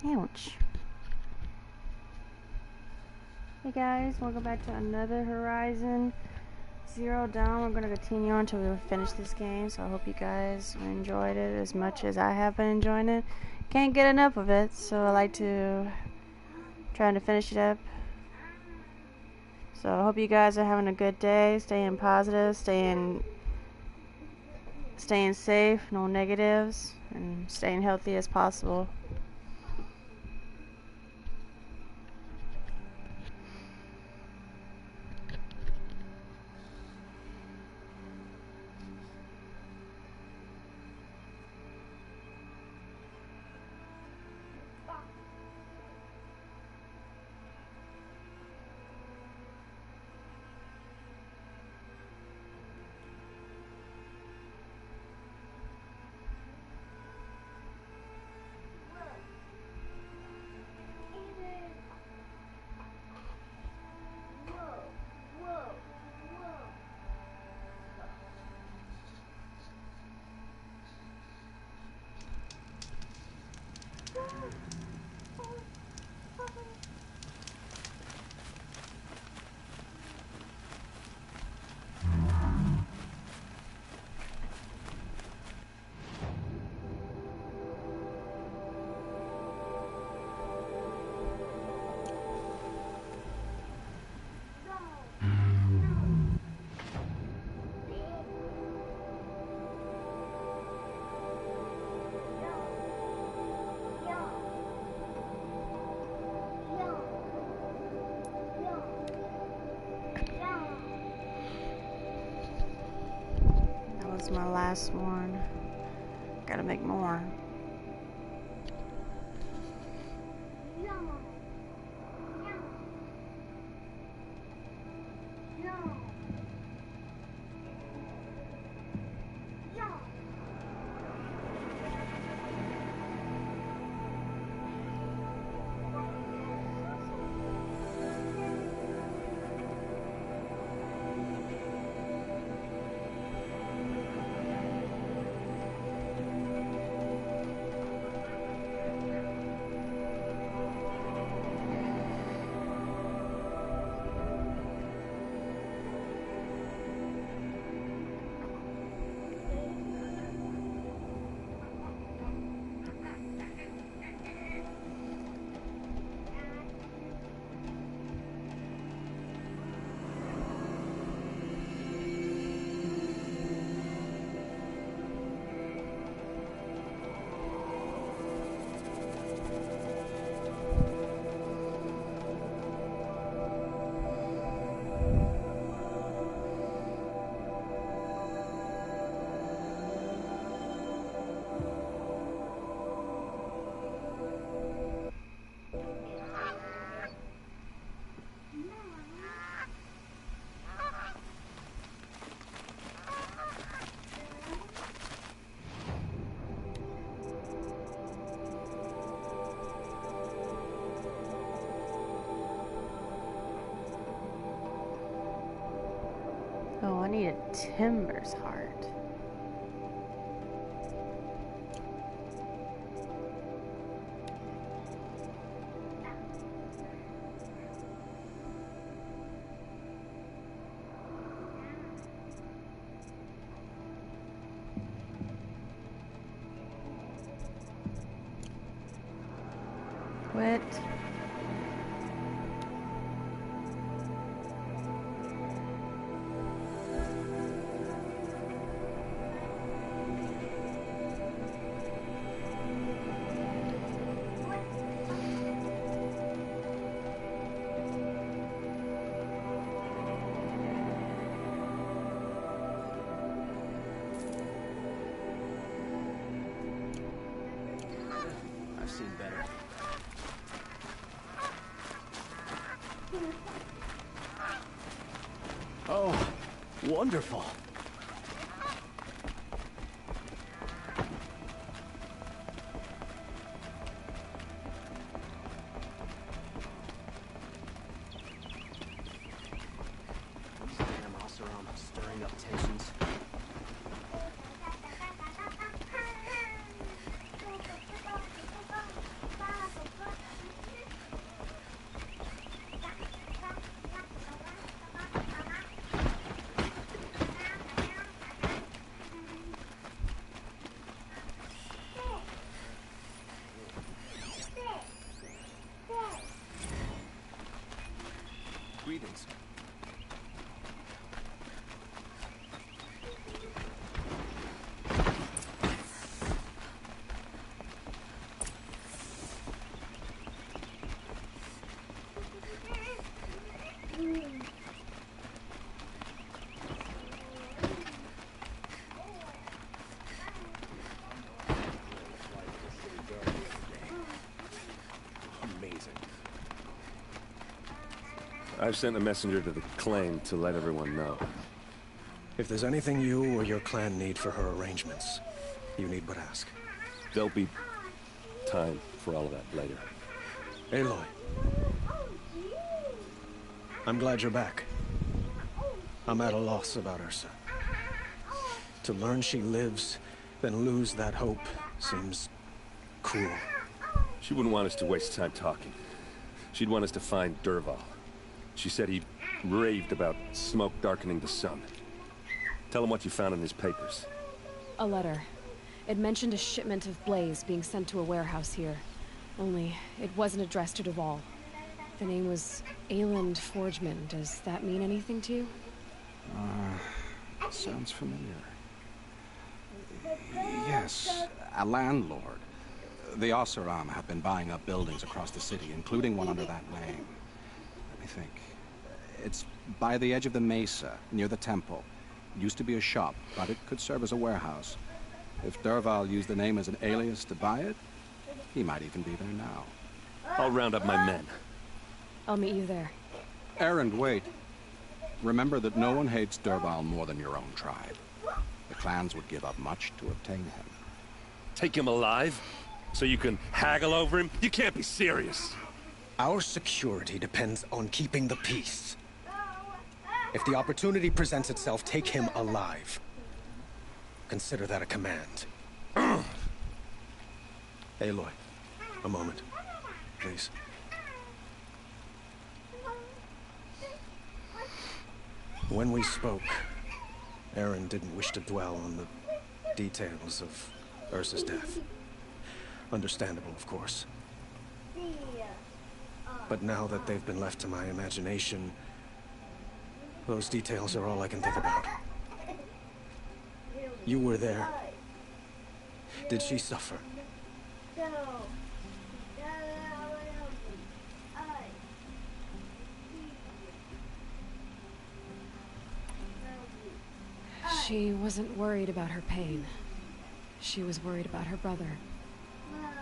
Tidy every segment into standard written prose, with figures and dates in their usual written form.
Ouch. Hey guys, welcome back to another Horizon Zero Dawn. We're going to continue on until we finish this game, so I hope you guys enjoyed it as much as I have been enjoying it. Can't get enough of it, so I like to try to finish it up. So I hope you guys are having a good day, staying positive, staying safe, no negatives, and staying healthy as possible. That was my last one. Gotta make more. Oh, I need a Timber's heart. Quit. I've seen better. Oh, wonderful. Stirring up tensions. intentions. Amazing. I've sent a messenger to the claim to let everyone know. If there's anything you or your clan need for her arrangements, you need but ask. There'll be time for all of that later. Aloy. I'm glad you're back. I'm at a loss about Ursa. To learn she lives, then lose that hope, seems cruel. She wouldn't want us to waste time talking. She'd want us to find Dervahl. She said he raved about smoke darkening the sun. Tell him what you found in his papers. A letter. It mentioned a shipment of blaze being sent to a warehouse here. Only, it wasn't addressed to Dervahl. The name was Ayland Forgeman. Does that mean anything to you? Sounds familiar. Yes, a landlord. The Oseram have been buying up buildings across the city, including one under that name. Let me think. It's by the edge of the mesa, near the temple. Used to be a shop, but it could serve as a warehouse. If Dervahl used the name as an alias to buy it, he might even be there now. I'll round up my men. I'll meet you there. Erend, wait. Remember that no one hates Dervahl more than your own tribe. The clans would give up much to obtain him. Take him alive? So you can haggle over him? You can't be serious. Our security depends on keeping the peace. If the opportunity presents itself, take him alive. Consider that a command. Aloy, a moment, please. When we spoke, Erend didn't wish to dwell on the details of Ursa's death. Understandable, of course. But now that they've been left to my imagination, those details are all I can think about. You were there. Did she suffer? She wasn't worried about her pain. She was worried about her brother.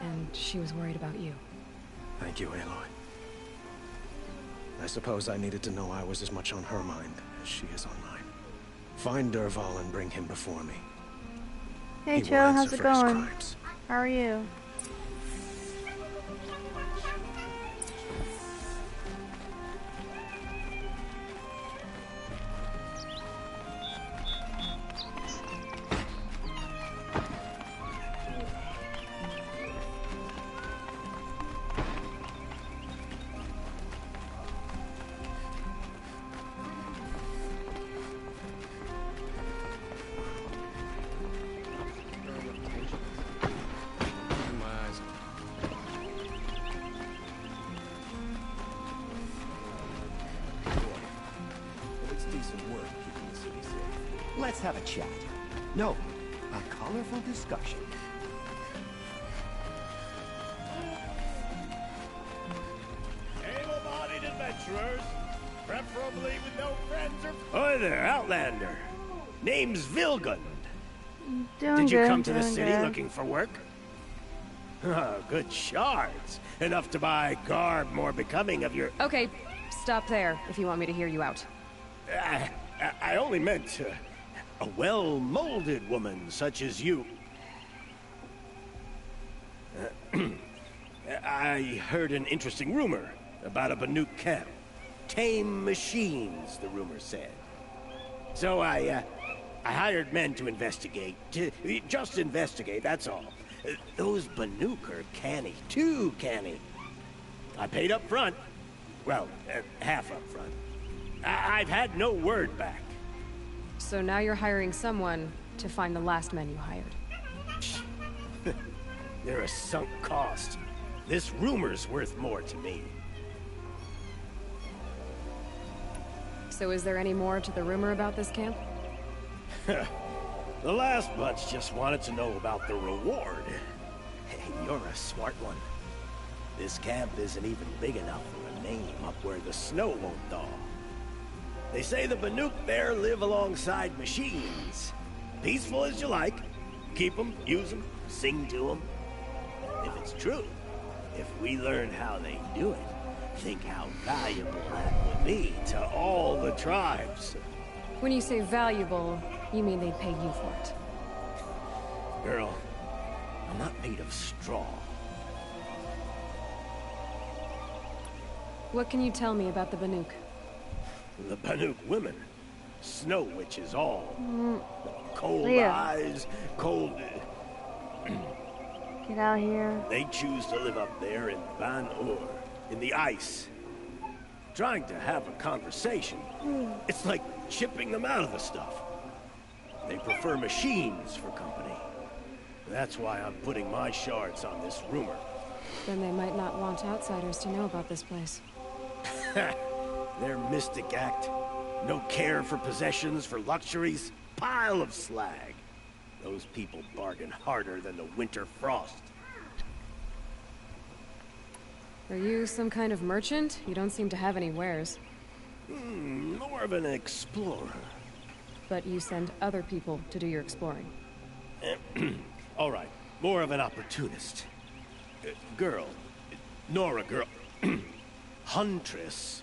And she was worried about you. Thank you, Aloy. I suppose I needed to know I was as much on her mind as she is on mine. Find Dervahl and bring him before me. Hey, He will Joe, how's answer it for his going? crimes. How are you? Let's have a chat. No, a colorful discussion. Able-bodied adventurers, preferably with no friends or... Hi there, Outlander. Name's Vilgund. Doing Did you good, come to the doing city good. looking for work? Oh, good shards. Enough to buy garb more becoming of your... Okay, stop there if you want me to hear you out. I only meant a well-molded woman such as you. I heard an interesting rumor about a Banuk camp. Tame machines, the rumor said. So I hired men to investigate. Just investigate, that's all. Those Banuk are canny, too canny. I paid up front. Well, half up front. I've had no word back. So now you're hiring someone to find the last men you hired. They're a sunk cost. This rumor's worth more to me. So is there any more to the rumor about this camp? The last bunch just wanted to know about the reward. Hey, you're a smart one. This camp isn't even big enough for a name up where the snow won't thaw. They say the Banuk there live alongside machines. Peaceful as you like. Keep them, use them, sing to them. If it's true, if we learn how they do it, think how valuable that would be to all the tribes. When you say valuable, you mean they'd pay you for it. Girl, I'm not made of straw. What can you tell me about the Banuk? The Banuk women. Snow witches all. Cold Leah. eyes, cold... Get out here. They choose to live up there in Ban Ur, in the ice. Trying to have a conversation. It's like chipping them out of the stuff. They prefer machines for company. That's why I'm putting my shards on this rumor. Then they might not want outsiders to know about this place. Their mystic act. No care for possessions, for luxuries. Pile of slag. Those people bargain harder than the winter frost. Are you some kind of merchant? You don't seem to have any wares. More of an explorer. But you send other people to do your exploring. All right, more of an opportunist. Girl. Nora girl. Huntress.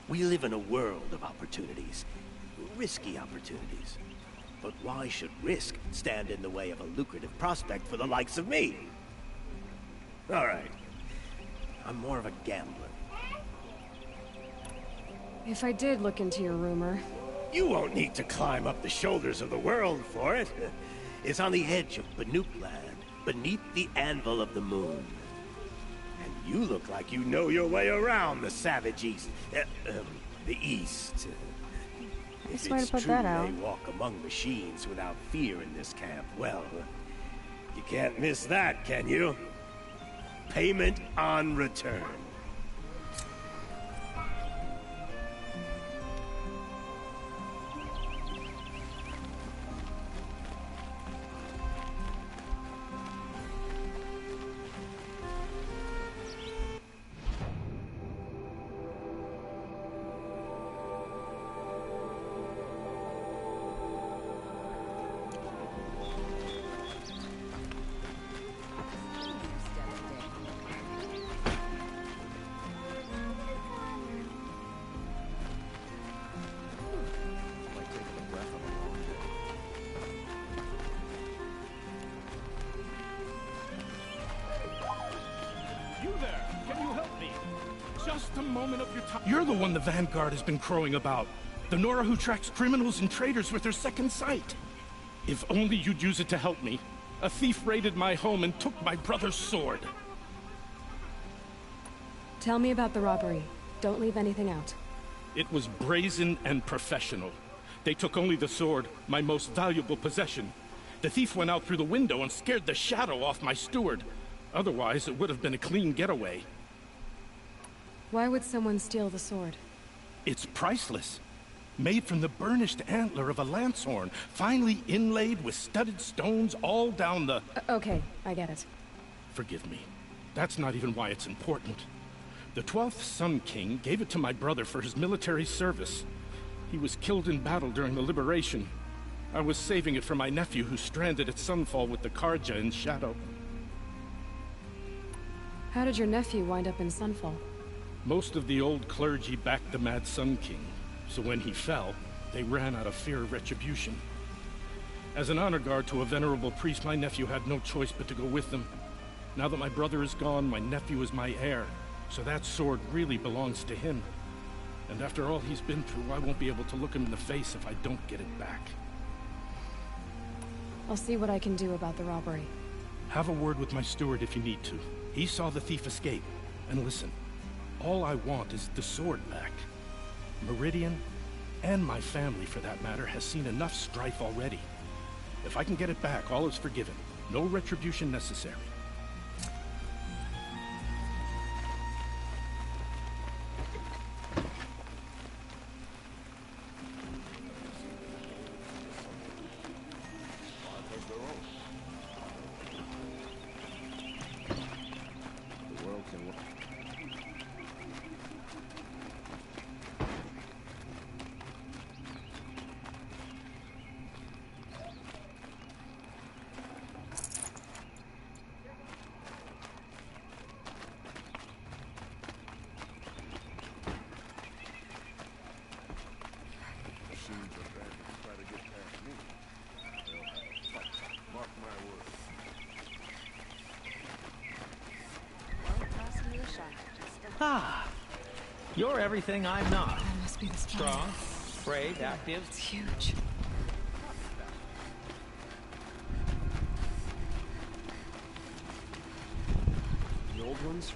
We live in a world of opportunities. Risky opportunities. But why should risk stand in the way of a lucrative prospect for the likes of me? All right. I'm more of a gambler. If I did look into your rumor... You won't need to climb up the shoulders of the world for it. It's on the edge of Banuk land, beneath the anvil of the moon. And you look like you know your way around the savage east. The east. Nice If way to it's put true that out. they walk among machines without fear in this camp, well, you can't miss that, can you? Payment on return. You there! Can you help me? Just a moment of your time. You're the one the Vanguard has been crowing about. The Nora who tracks criminals and traitors with her second sight. If only you'd use it to help me. A thief raided my home and took my brother's sword. Tell me about the robbery. Don't leave anything out. It was brazen and professional. They took only the sword, my most valuable possession. The thief went out through the window and scared the shadow off my steward. Otherwise, it would have been a clean getaway. Why would someone steal the sword? It's priceless. Made from the burnished antler of a lancehorn, finely inlaid with studded stones all down the... Okay, I get it. Forgive me. That's not even why it's important. The 12th Sun King gave it to my brother for his military service. He was killed in battle during the liberation. I was saving it for my nephew who's stranded at Sunfall with the Karja in Shadow. How did your nephew wind up in Sunfall? Most of the old clergy backed the Mad Sun King, so when he fell, they ran out of fear of retribution. As an honor guard to a venerable priest, my nephew had no choice but to go with them. Now that my brother is gone, my nephew is my heir, so that sword really belongs to him. And after all he's been through, I won't be able to look him in the face if I don't get it back. I'll see what I can do about the robbery. Have a word with my steward if you need to. He saw the thief escape. And listen, all I want is the sword back. Meridian, and my family for that matter, has seen enough strife already. If I can get it back, all is forgiven. No retribution necessary. Ah, you're everything I'm not. That must be the spot. Strong, brave, active. It's huge. The old ones?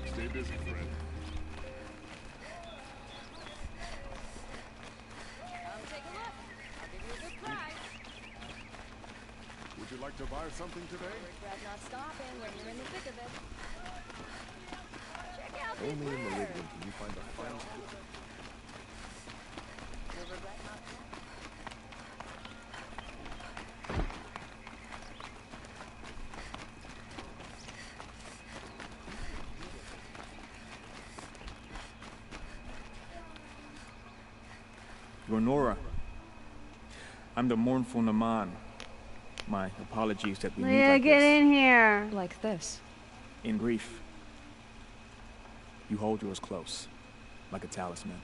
Stay busy, friend. Come take a look. I'll give you a good price. Would you like to buy something today? Regret not stopping when you're in the thick of it. Check out these Only in wares. Meridian can you find the finest. You'll regret not Lenora, I'm the mournful Naman. My apologies that we meet Leah, like get this. in here. Like this. In grief, you hold yours close, like a talisman.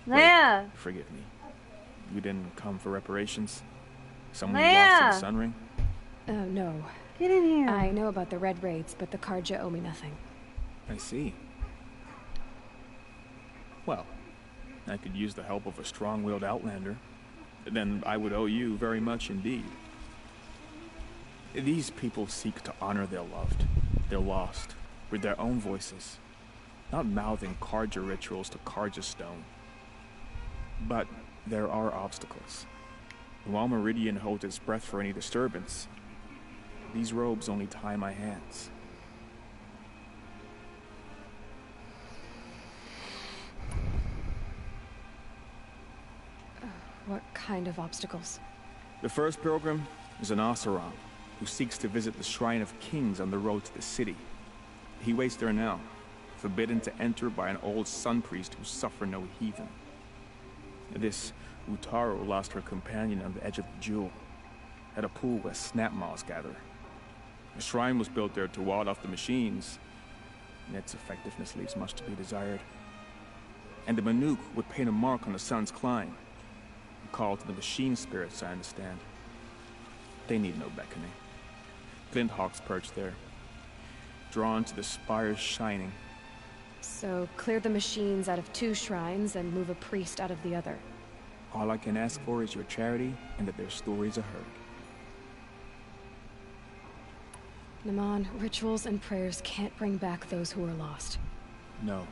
Leah. Wait, forgive me. You didn't come for reparations? Someone Leah! lost to the Sunring? No. Get in here. I know about the red raids, but the Karja owe me nothing. I see. Well, I could use the help of a strong-willed outlander. Then I would owe you very much indeed. These people seek to honor their loved, their lost, with their own voices, not mouthing Karja rituals to Karja stone. But there are obstacles. While Meridian holds its breath for any disturbance, these robes only tie my hands. What kind of obstacles? The first pilgrim is an Oseram who seeks to visit the Shrine of Kings on the road to the city. He waits there now, forbidden to enter by an old sun priest who suffer no heathen. This Utaru lost her companion on the edge of the jewel, at a pool where snap moths gather. The shrine was built there to ward off the machines, and its effectiveness leaves much to be desired. And the Manuk would paint a mark on the sun's climb, a call to the machine spirits, I understand. They need no beckoning. Flint hawks perch there, drawn to the spires shining. So, clear the machines out of 2 shrines and move a priest out of the other. All I can ask for is your charity and that their stories are heard. Naman, rituals and prayers can't bring back those who are lost. No,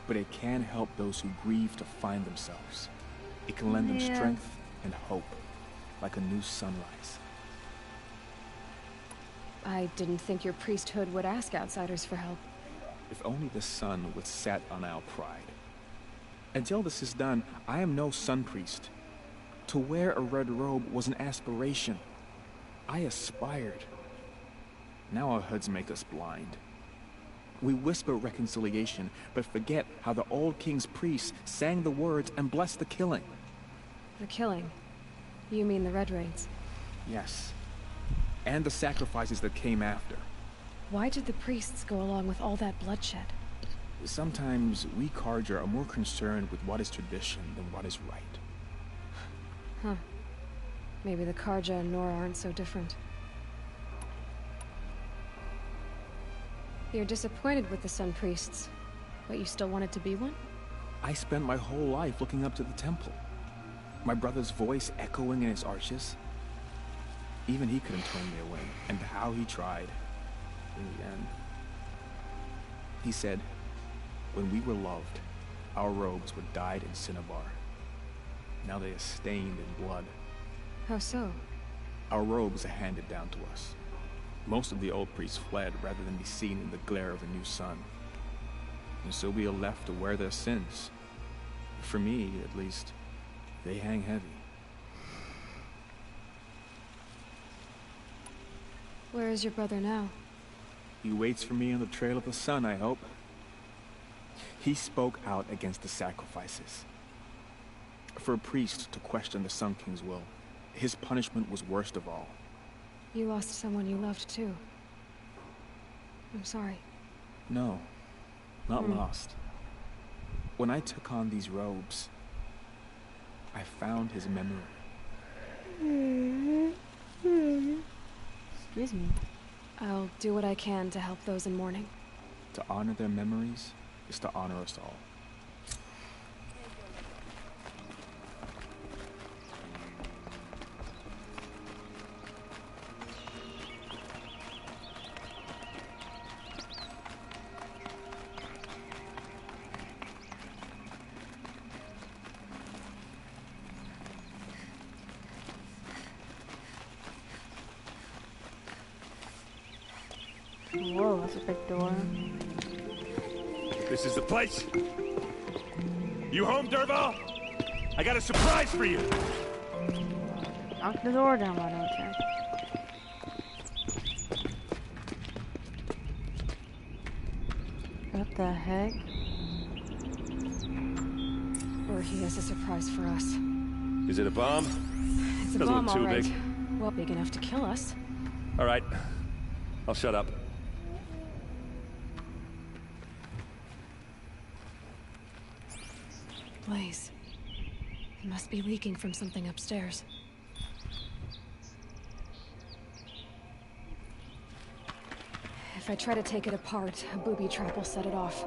but it can help those who grieve to find themselves. It can lend them Yeah. strength and hope, like a new sunrise. I didn't think your priesthood would ask outsiders for help. If only the sun would set on our pride. Until this is done, I am no sun priest. To wear a red robe was an aspiration. I aspired. Now our hoods make us blind. We whisper reconciliation, but forget how the old king's priests sang the words and blessed the killing. The killing? You mean the red raids? Yes. And the sacrifices that came after. Why did the priests go along with all that bloodshed? Sometimes we Karja are more concerned with what is tradition than what is right. Huh. Maybe the Karja and Nora aren't so different. You're disappointed with the Sun Priests, but you still wanted to be one? I spent my whole life looking up to the temple. My brother's voice echoing in its arches. Even he couldn't turn me away, and how he tried. In the end, he said, when we were loved, our robes were dyed in cinnabar. Now they are stained in blood. How so? Our robes are handed down to us. Most of the old priests fled rather than be seen in the glare of a new sun. And so we are left to wear their sins. For me, at least, they hang heavy. Where is your brother now? He waits for me on the trail of the sun, I hope. He spoke out against the sacrifices. For a priest to question the Sun King's will, his punishment was worst of all. You lost someone you loved, too. I'm sorry. No, not lost. When I took on these robes, I found his memory. Excuse me. I'll do what I can to help those in mourning. To honor their memories is to honor us all. Whoa, that's a big door. This is the place. You home, Dervahl? I got a surprise for you. Knock the door down, why don't you? What the heck? Or he has a surprise for us. Is it a bomb? It's a Doesn't bomb, look too all right. big. Well, big enough to kill us. All right. I'll shut up. Blaze. It must be leaking from something upstairs. If I try to take it apart, a booby trap will set it off.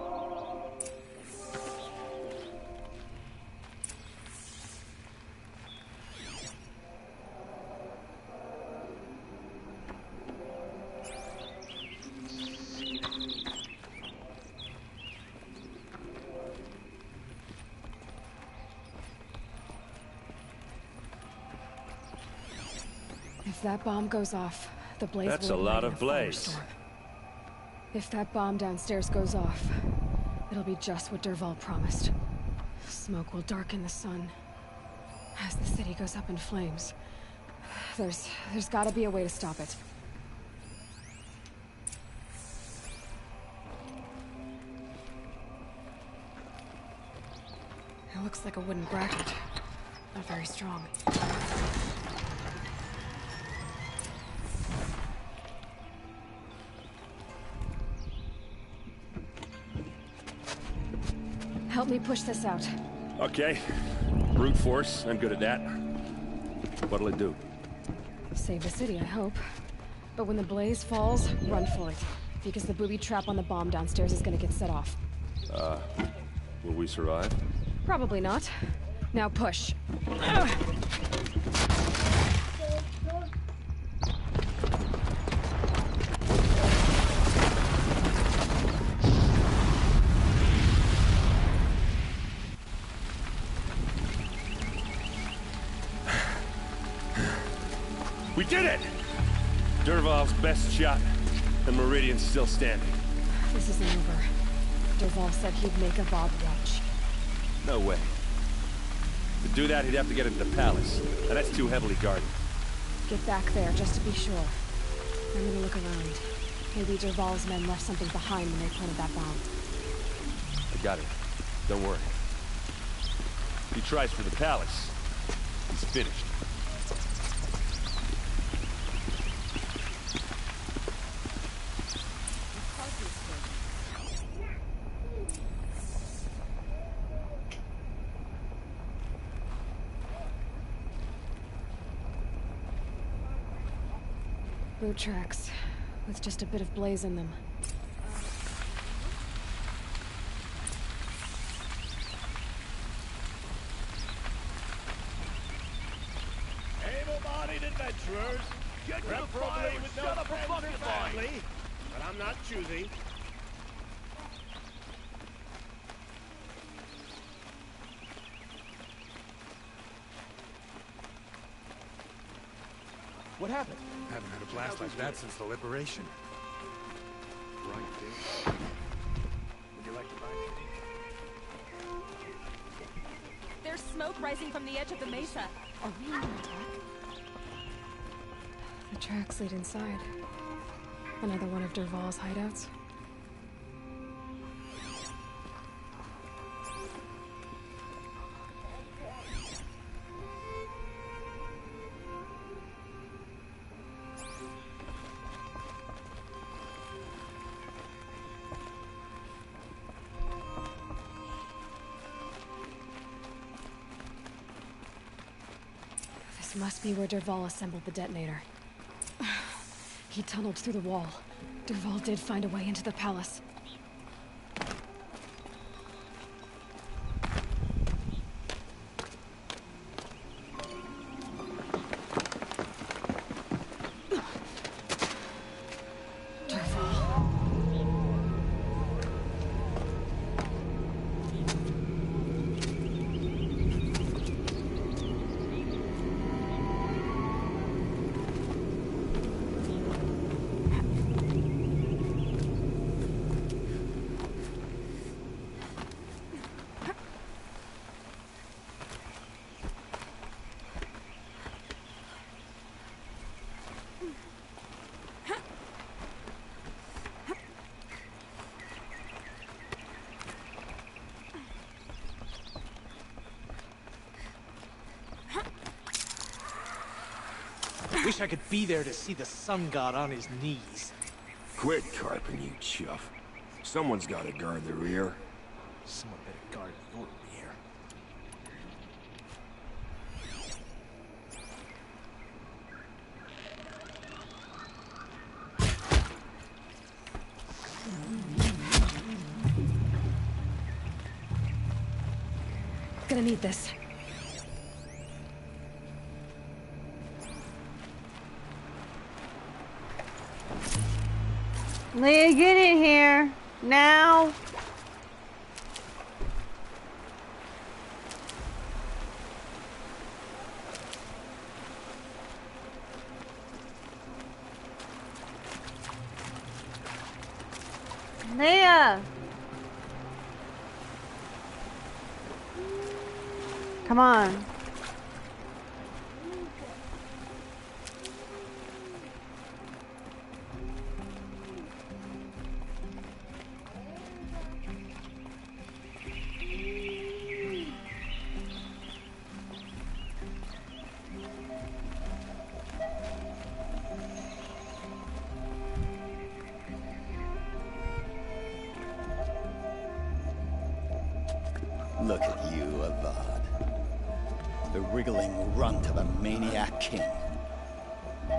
If that bomb goes off, the blaze That's will a lot ignite of blaze. firestorm. If that bomb downstairs goes off, it'll be just what Dervahl promised. Smoke will darken the sun. As the city goes up in flames, there's gotta be a way to stop it. It looks like a wooden bracket. Not very strong. Help me push this out. Okay. Brute force. I'm good at that. What'll it do? Save the city, I hope. But when the blaze falls, run for it. Because the booby trap on the bomb downstairs is gonna get set off. Will we survive? Probably not. Now push. Ugh. We did it! Dervahl's best shot, and Meridian's still standing. This isn't over. Dervahl said he'd make a Bob watch. No way. To do that, he'd have to get into the palace, and that's too heavily guarded. Get back there, just to be sure. I'm gonna look around. Maybe Dervahl's men left something behind when they planted that bomb. I got it. Don't worry. If he tries for the palace, he's finished. Boot tracks, with just a bit of blaze in them. Able-bodied adventurers, preferably with no friends or family, but I'm not choosy. What happened? Haven't had a blast like that since the liberation. Right there. Would you like to buy anything? There's smoke rising from the edge of the mesa. Are we under attack? The tracks lead inside. Another one of Dervahl's hideouts? This must be where Dervahl assembled the detonator. He tunneled through the wall. Dervahl did find a way into the palace. Wish I could be there to see the sun god on his knees. Quit carping, you chuff. Someone's gotta guard the rear. Someone better guard your rear. Gonna need this. Leah, get in here. Now. Leah. Come on. Look at you, Avad. The wriggling runt of a maniac king.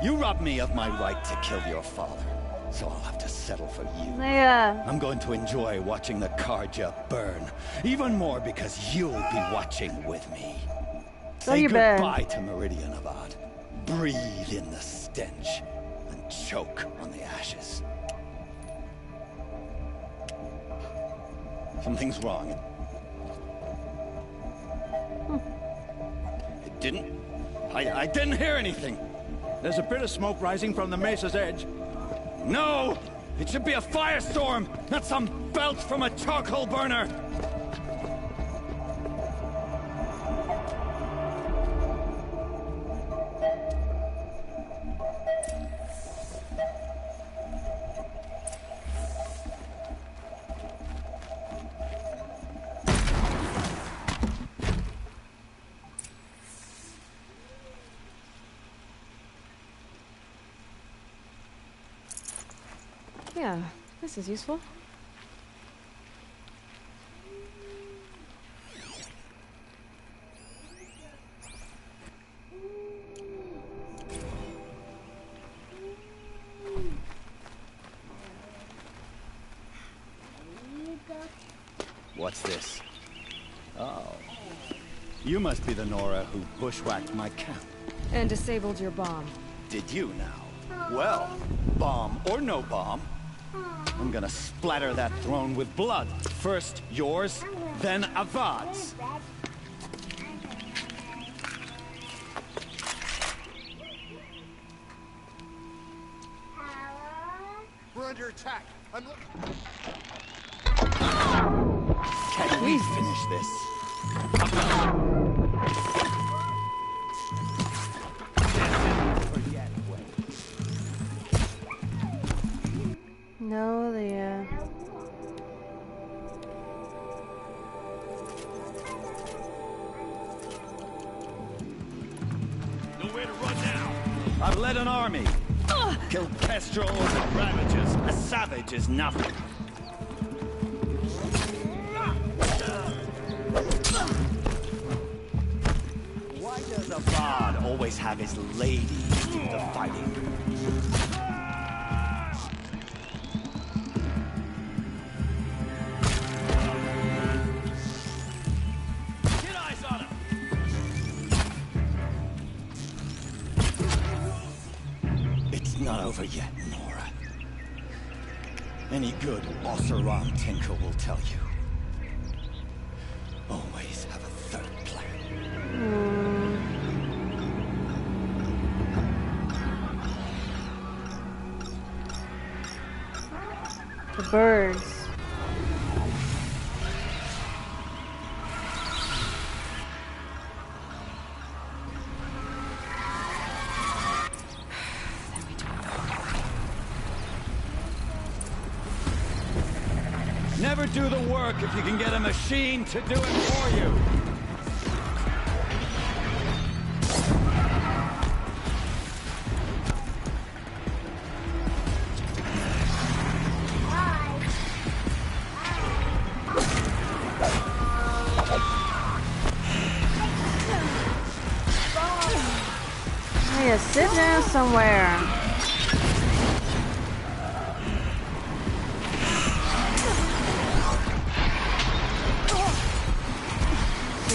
You robbed me of my right to kill your father, so I'll have to settle for you. Leia. I'm going to enjoy watching the Karja burn, even more because you'll be watching with me. Say goodbye to Meridian, Avad. Breathe in the stench and choke on the ashes. Something's wrong. I didn't hear anything. There's a bit of smoke rising from the mesa's edge. No! It should be a firestorm, not some belch from a charcoal burner! Yeah, this is useful. What's this? Oh. You must be the Nora who bushwhacked my camp. And disabled your bomb. Did you now? Well, bomb or no bomb, I'm gonna splatter that throne with blood. First yours, then Avad's. We're under attack. Can we finish this? led an army. Killed kestrels and ravagers. A savage is nothing. Why does a bard always have his lady do the fighting? Not over yet, Nora. Any good Oseram tinker will tell you. Always have a third plan. The birds. Never do the work if you can get a machine to do it for you. Hey, sit down somewhere.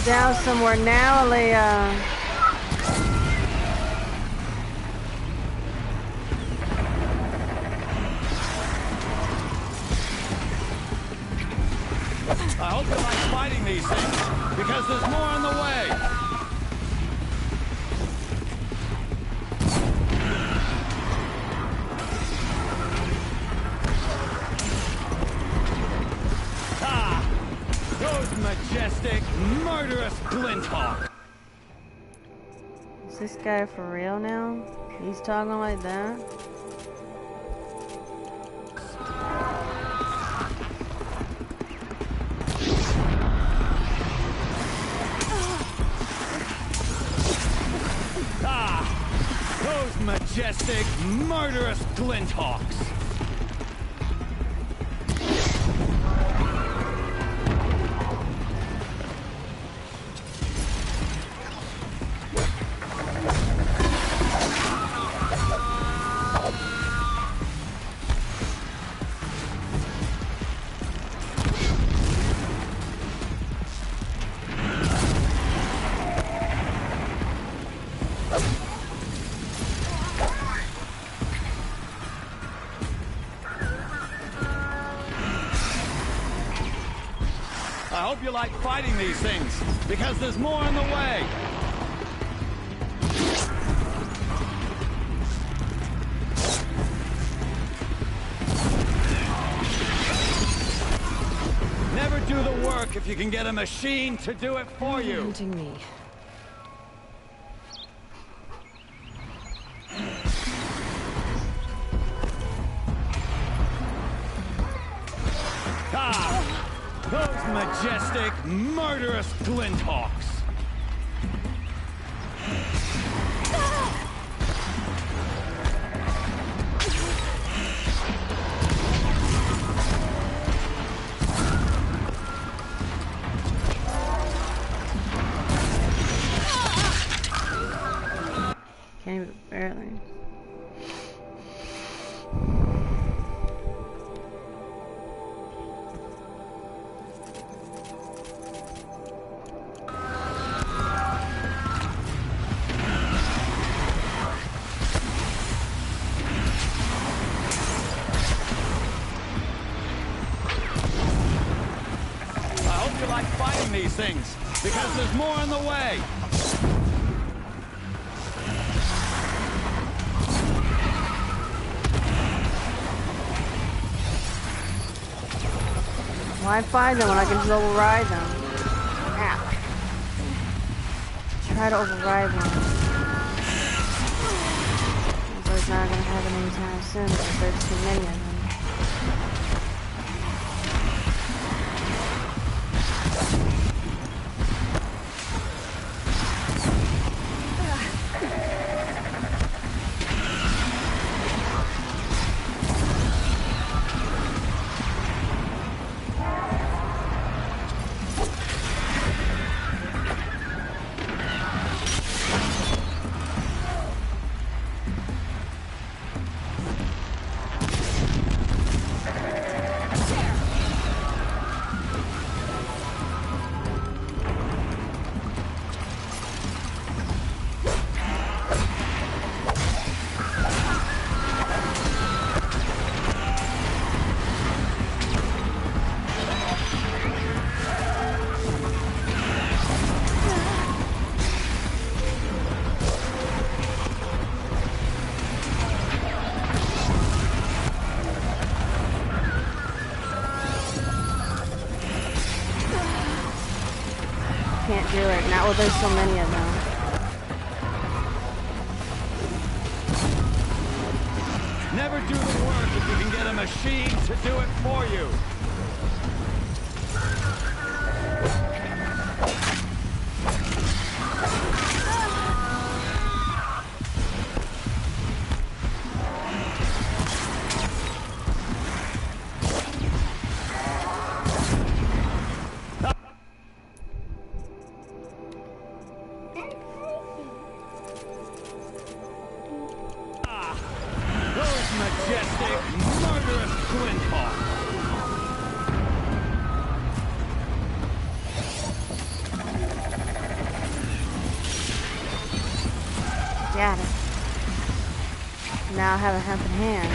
Down somewhere now, Leah. I hope you like fighting these things, because there's more on the way. Majestic, murderous Glinthawk. Is this guy for real now? He's talking like that? Those majestic, murderous Glinthawks. I hope you like fighting these things, because there's more on the way. Never do the work if you can get a machine to do it for you. Hunting me. Those majestic, murderous Glinthawks. Can't even barely. These things, because there's more on the way. Why fight them when I can just override them? Ow. Try to override them. So it's not gonna happen anytime soon because there's too many of them. do it. Not when there's so many of them. Never do the work if you can get a machine to do it for you. Got it. Now I have a helping hand.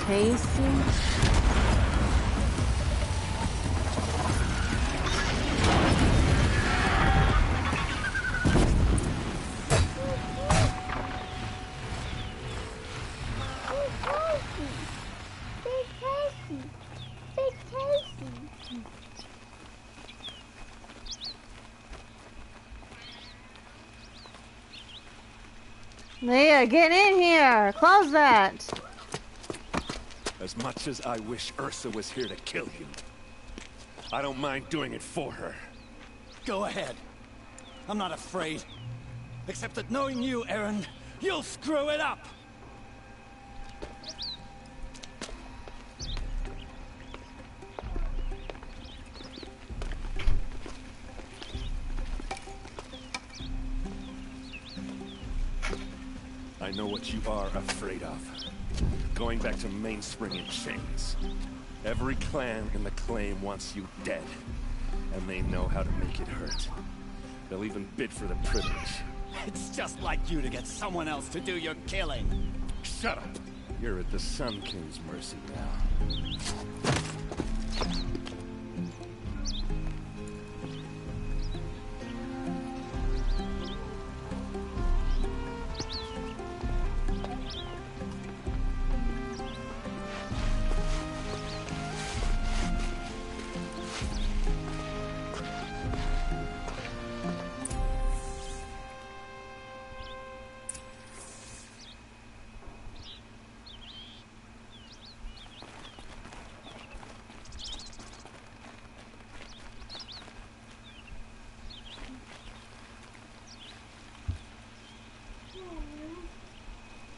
Tasty. Leah, get in here! Close that! As much as I wish Ursa was here to kill you, I don't mind doing it for her. Go ahead. I'm not afraid. Except that knowing you, Aaron, you'll screw it up! I know what you are afraid of. Going back to Mainspring in chains. Every clan in the claim wants you dead. And they know how to make it hurt. They'll even bid for the privilege. It's just like you to get someone else to do your killing. Shut up! You're at the Sun King's mercy now.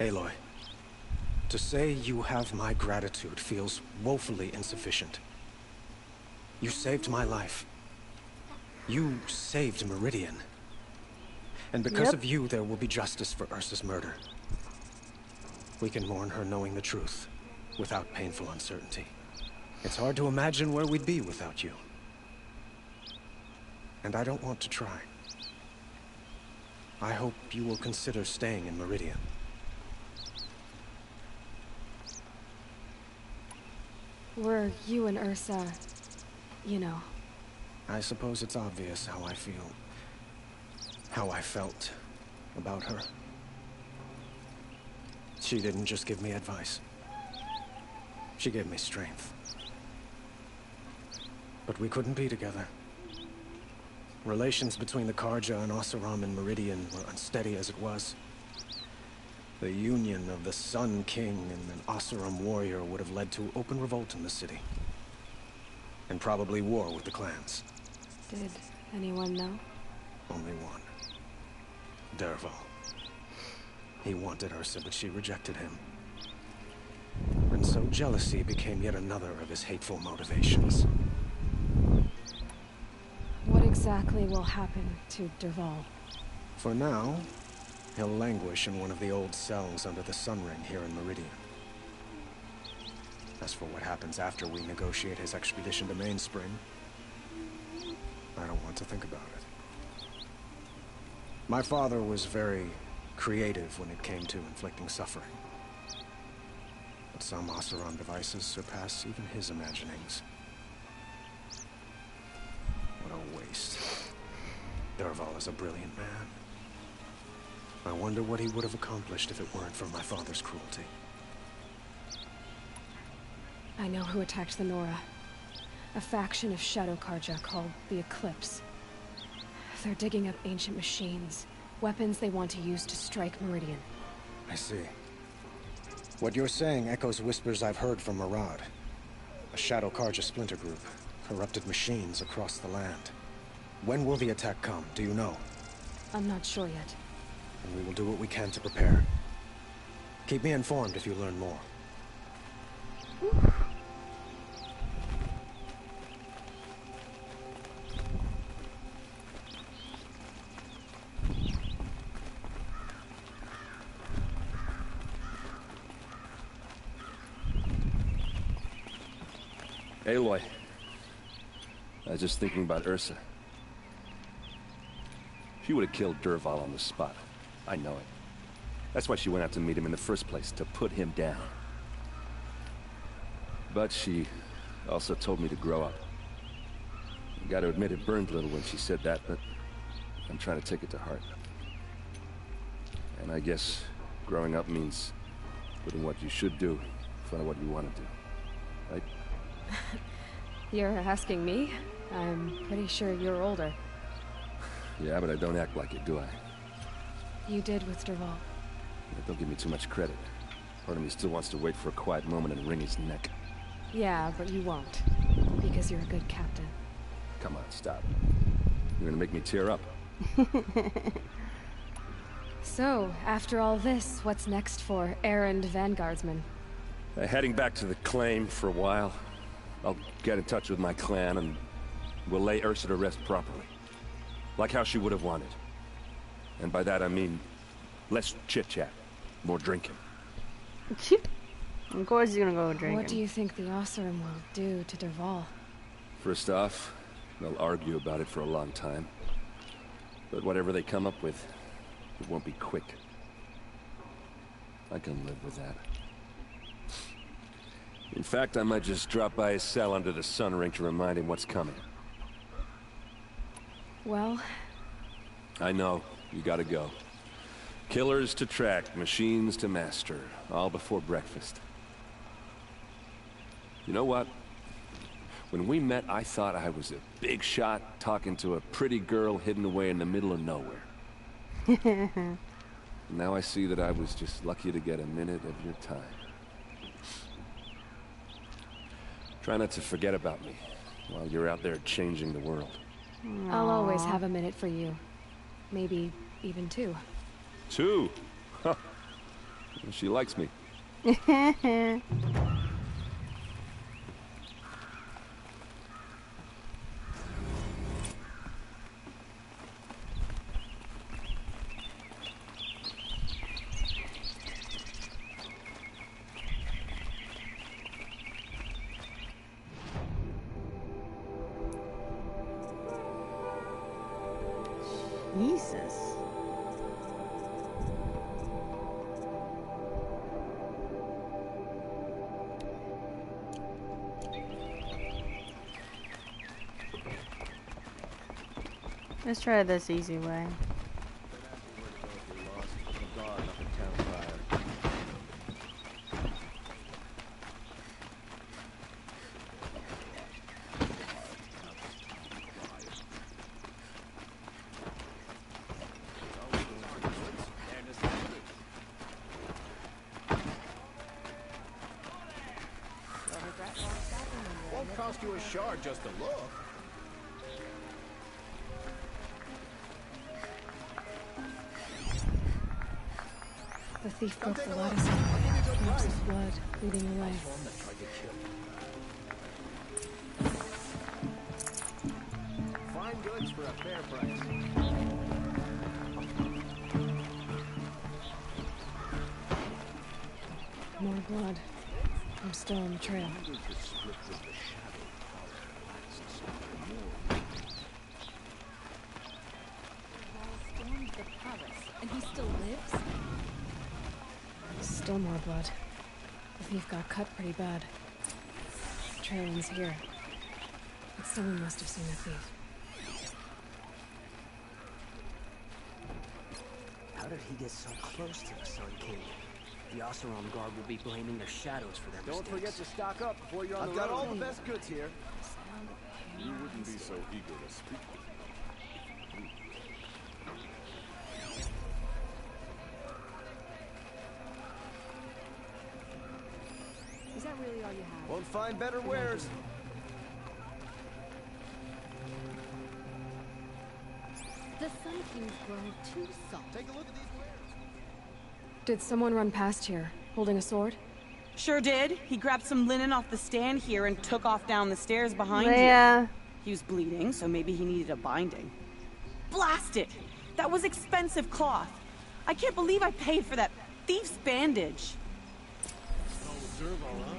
Aloy, to say you have my gratitude feels woefully insufficient. You saved my life. You saved Meridian. And because of you, there will be justice for Ursa's murder. We can mourn her knowing the truth, without painful uncertainty. It's hard to imagine where we'd be without you. And I don't want to try. I hope you will consider staying in Meridian. Were you and Ursa, you know? I suppose it's obvious how I feel. How I felt about her. She didn't just give me advice. She gave me strength. But we couldn't be together. Relations between the Karja and Oseram and Meridian were unsteady as it was. The union of the Sun King and an Oseram warrior would have led to open revolt in the city. And probably war with the clans. Did anyone know? Only one. Dervahl. He wanted Ursa, but she rejected him. And so jealousy became yet another of his hateful motivations. What exactly will happen to Dervahl? For now, he'll languish in one of the old cells under the Sun Ring here in Meridian. As for what happens after we negotiate his expedition to Mainspring, I don't want to think about it. My father was very creative when it came to inflicting suffering. But some Oseram devices surpass even his imaginings. What a waste. Dervahl is a brilliant man. I wonder what he would have accomplished if it weren't for my father's cruelty. I know who attacked the Nora. A faction of Shadow Karja called the Eclipse. They're digging up ancient machines, weapons they want to use to strike Meridian. I see. What you're saying echoes whispers I've heard from Murad. A Shadow Karja splinter group, corrupted machines across the land. When will the attack come, do you know? I'm not sure yet. And we will do what we can to prepare. Keep me informed if you learn more. Aloy. I was just thinking about Ursa. She would have killed Dervahl on the spot. I know it. That's why she went out to meet him in the first place, to put him down. But she also told me to grow up. I gotta admit it burned a little when she said that, but I'm trying to take it to heart. And I guess growing up means putting what you should do in front of what you want to do. Right? You're asking me? I'm pretty sure you're older. Yeah, but I don't act like it, do I? You did with Dervahl. Yeah, don't give me too much credit. Part of me still wants to wait for a quiet moment and wring his neck. Yeah, but you won't. Because you're a good captain. Come on, stop. You're gonna make me tear up. So, after all this, what's next for errand vanguardsman? Heading back to the claim for a while. I'll get in touch with my clan and we'll lay Ursa to rest properly. Like how she would have wanted. And by that I mean less chit-chat, more drinking. Of course he's gonna go drinking. What do you think the Oseram will do to Dervahl? First off, they'll argue about it for a long time. But whatever they come up with, it won't be quick. I can live with that. In fact, I might just drop by his cell under the sun ring to remind him what's coming. Well... I know. You gotta go. Killers to track, machines to master. All before breakfast. You know what? When we met, I thought I was a big shot talking to a pretty girl hidden away in the middle of nowhere. Now I see that I was just lucky to get a minute of your time. Try not to forget about me while you're out there changing the world. I'll always have a minute for you. Maybe even two. Two? Huh. She likes me. Jesus. Let's try this easy way. Won't cost you a shard just to look. The thief broke the lattice up. Drops of blood leading away. Fine goods for a fair price. More blood. I'm still on the trail. Stormed the palace, and he still lives? Still more blood. The thief got cut pretty bad. The trail ends here. But someone must have seen the thief. How did he get so close to the Sun King? The Oseram Guard will be blaming their shadows for their Don't mistakes. forget to stock up before you're on the road. I've got all the best goods here. You wouldn't be so eager to speak. Is that really all you have? Won't find better wares. The Sun King's grown too soft. Take a look at these wares. Did someone run past here, holding a sword? Sure did. He grabbed some linen off the stand here and took off down the stairs behind you. Yeah. He was bleeding, so maybe he needed a binding. Blast it! That was expensive cloth. I can't believe I paid for that thief's bandage. No Dervahl, huh?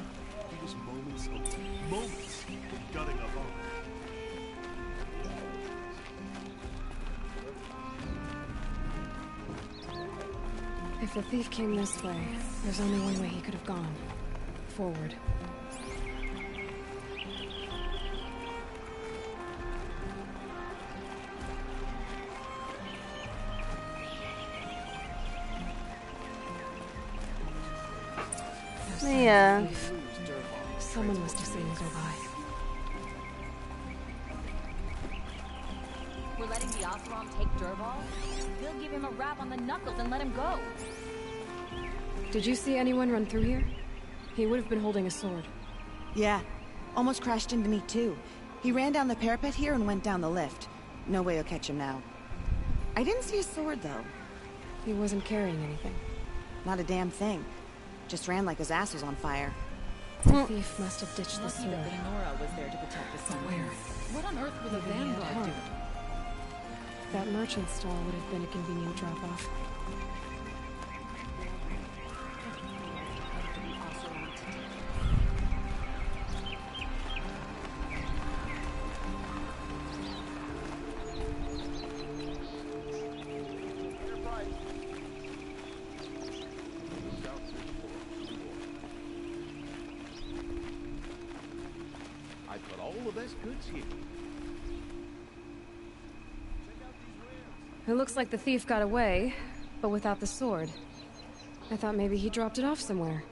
He was moments of gutting a bone. If the thief came this way, there's only one way he could have gone. Forward. Yeah. Someone must have seen him go by. We're letting the Oseram take Dervahl? We'll give him a rap on the knuckles and let him go. Did you see anyone run through here? He would have been holding a sword. Yeah. Almost crashed into me, too. He ran down the parapet here and went down the lift. No way you'll catch him now. I didn't see a sword, though. He wasn't carrying anything. Not a damn thing. Just ran like his ass was on fire. The thief must have ditched the Lucky sword. that Benora was there to protect the Sun King. Where? What on earth were the Maybe he had Vanguard help. doing? That merchant stall would have been a convenient drop-off. I've got all the best goods here. It looks like the thief got away, but without the sword. I thought maybe he dropped it off somewhere.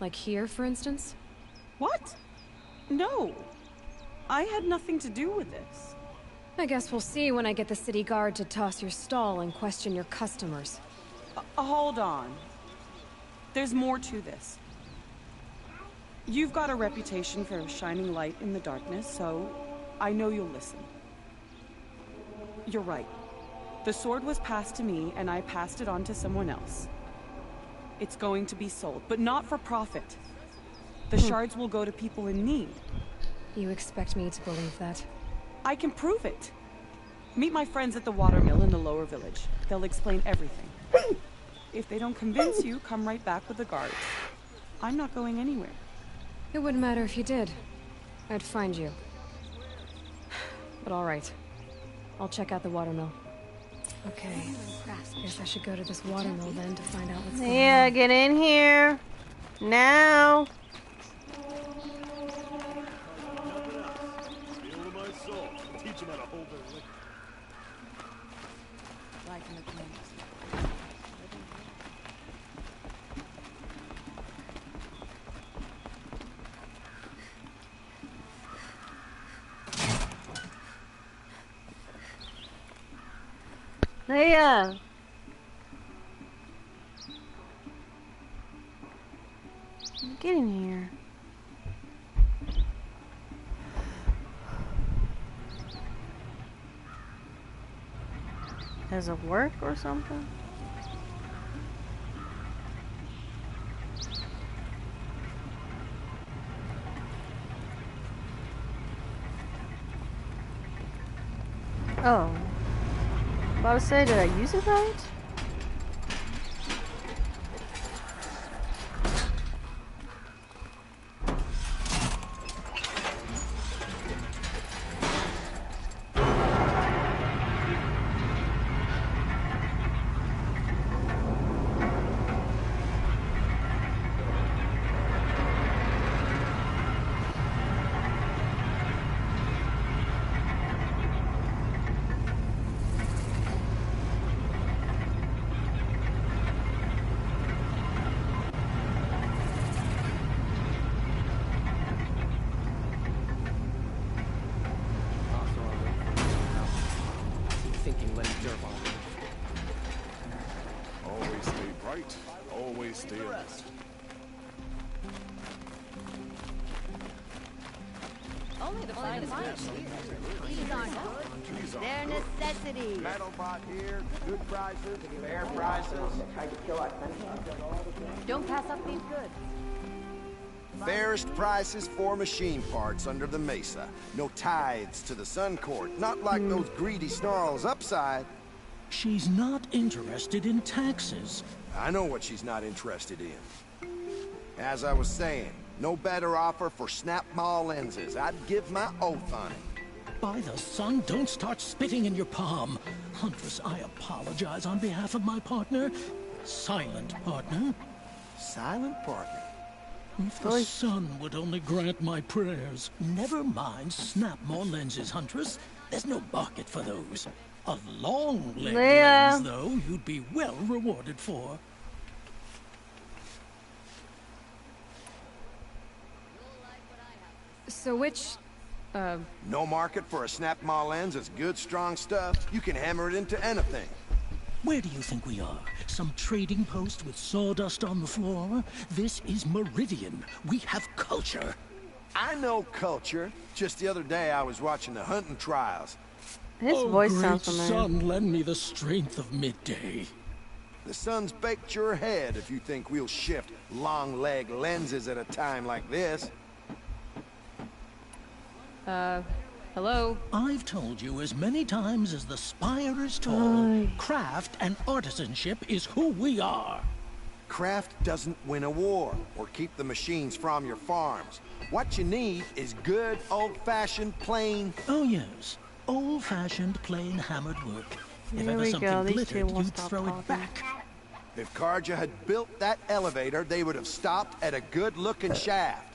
Like here, for instance? What? No. I had nothing to do with this. I guess we'll see when I get the city guard to toss your stall and question your customers. Hold on. There's more to this. You've got a reputation for shining light in the darkness, so I know you'll listen. You're right. The sword was passed to me, and I passed it on to someone else. It's going to be sold, but not for profit. The shards will go to people in need. You expect me to believe that? I can prove it. Meet my friends at the watermill in the lower village. They'll explain everything. If they don't convince you, come right back with the guards. I'm not going anywhere. It wouldn't matter if you did. I'd find you. But all right. I'll check out the watermill. Okay. Guess I should go to this watermill then to find out what's going on. Yeah, get in here. Now. Feel to my soul. Teach them how to hold their liquor. Life in the camps. Leia. Get in here. Does it work or something? Oh. About to say, did I use it right? Please stay in rest. Only the finest These aren't They're necessities. Metal bot here, good prices, fair prices. Don't pass up these goods. Fairest prices for machine parts under the Mesa. No tithes to the Sun Court, not like those greedy snarls upside. She's not interested in taxes. I know what she's not interested in. As I was saying, no better offer for snap mall lenses. I'd give my oath on it. By the sun, don't start spitting in your palm. Huntress, I apologize on behalf of my partner. Silent partner. Silent partner? If the sun would only grant my prayers. Never mind snap more lenses, Huntress. There's no market for those. A long leg lens, though, you'd be well rewarded for. So which, No market for a snap mall lens is good, strong stuff. You can hammer it into anything. Where do you think we are? Some trading post with sawdust on the floor? This is Meridian. We have culture. I know culture. Just the other day I was watching the hunting trials. His voice sounds familiar. Sun, lend me the strength of midday. The sun's baked your head if you think we'll shift long leg lenses at a time like this. Hello? I've told you as many times as the spire is tall, craft and artisanship is who we are. Craft doesn't win a war or keep the machines from your farms. What you need is good, old-fashioned, plain... Oh, yes. Old-fashioned, plain hammered work. If Here ever we something go. These glittered, two won't you'd stop throw talking. it back. If Karja had built that elevator, they would have stopped at a good-looking shaft.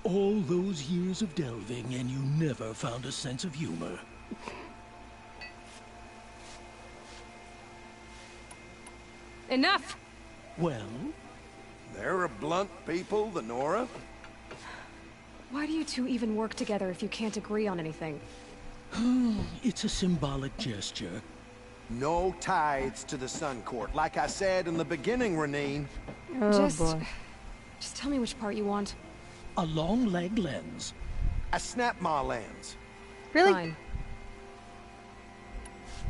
All those years of delving, and you never found a sense of humor. Enough! Well? They're a blunt people, the Nora. Why do you two even work together if you can't agree on anything? It's a symbolic gesture. No tithes to the Sun Court. Like I said in the beginning, Renine. Oh, boy. Just tell me which part you want. A long leg lens. A snap ma lens. Really? Fine.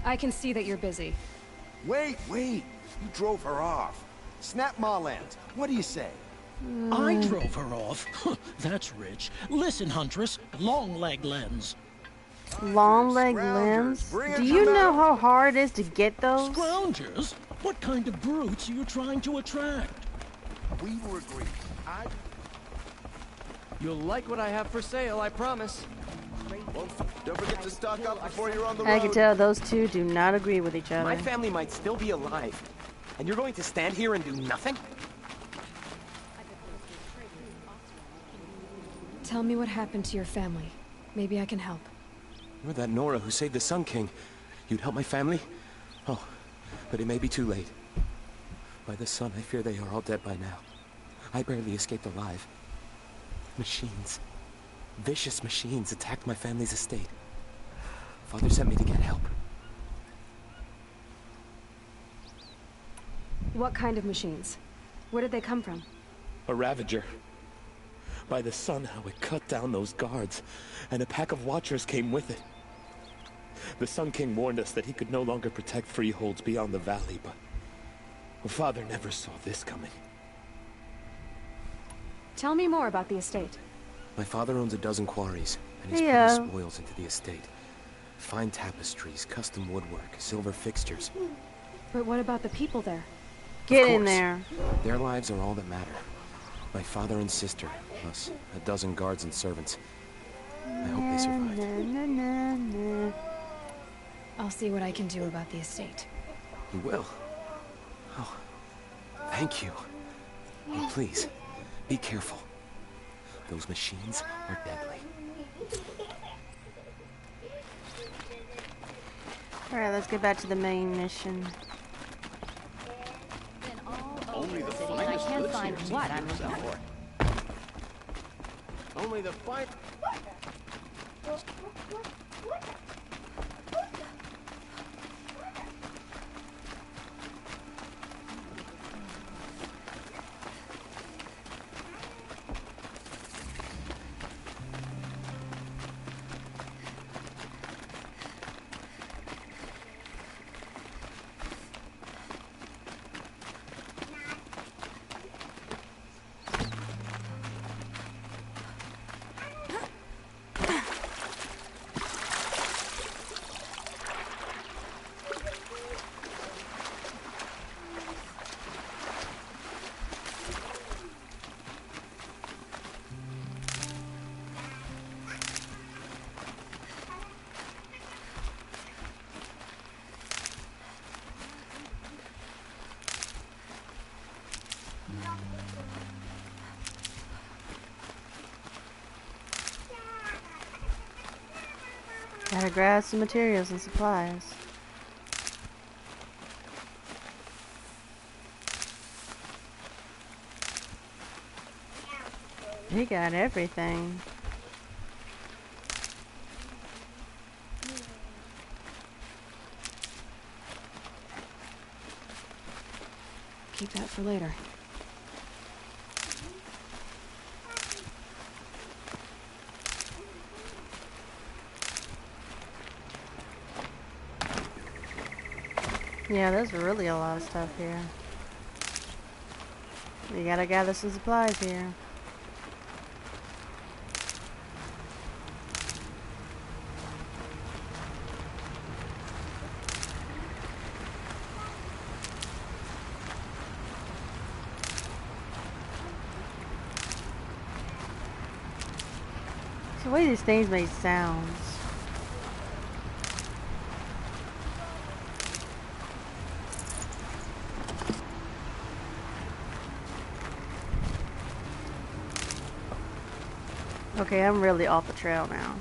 I can see that you're busy. Wait. You drove her off. Snap ma lens. What do you say? I drove her off. That's rich. Listen, Huntress. Long leg lens. Long leg lens? Do you know how hard it is to get those? Scroungers? What kind of brutes are you trying to attract? We were agreed. You'll like what I have for sale, I promise. Don't forget to stock up before you're on the road. I can tell those two do not agree with each other. My family might still be alive, and you're going to stand here and do nothing? Tell me what happened to your family. Maybe I can help. You're that Nora who saved the Sun King. You'd help my family? Oh, but it may be too late. By the sun, I fear they are all dead by now. I barely escaped alive. Machines. Vicious machines attacked my family's estate. Father sent me to get help. What kind of machines? Where did they come from? A Ravager. By the sun, how it cut down those guards, and a pack of watchers came with it. The Sun King warned us that he could no longer protect freeholds beyond the valley, but Father never saw this coming. Tell me more about the estate. My father owns a dozen quarries, and he's put his spoils into the estate. Fine tapestries, custom woodwork, silver fixtures. But what about the people there? Get in there. Their lives are all that matter. My father and sister, plus a dozen guards and servants. I hope they survive. I'll see what I can do about the estate. You will? Oh, thank you. And please, be careful. Those machines are deadly. Alright, let's get back to the main mission. Only the I finest can't goods find here what seem I'm to looking sell. Only the fine... Gotta grab some materials and supplies. He got everything. Keep that for later. Yeah, there's really a lot of stuff here. You gotta gather some supplies here. The way these things make sounds. Okay, I'm really off the trail now.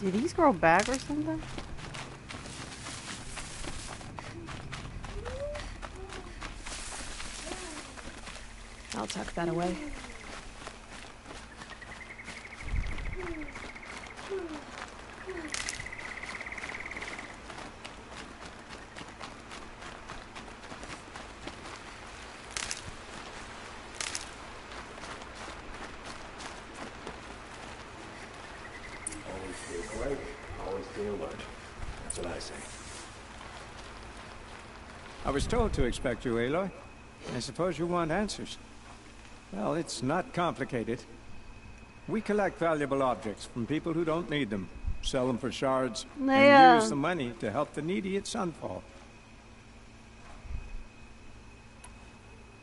Did these grow back or something? I'll tuck that away. Always stay awake, always stay alert. That's what I say. I was told to expect you, Aloy. I suppose you want answers. Well, it's not complicated. We collect valuable objects from people who don't need them, sell them for shards, and use the money to help the needy at Sunfall.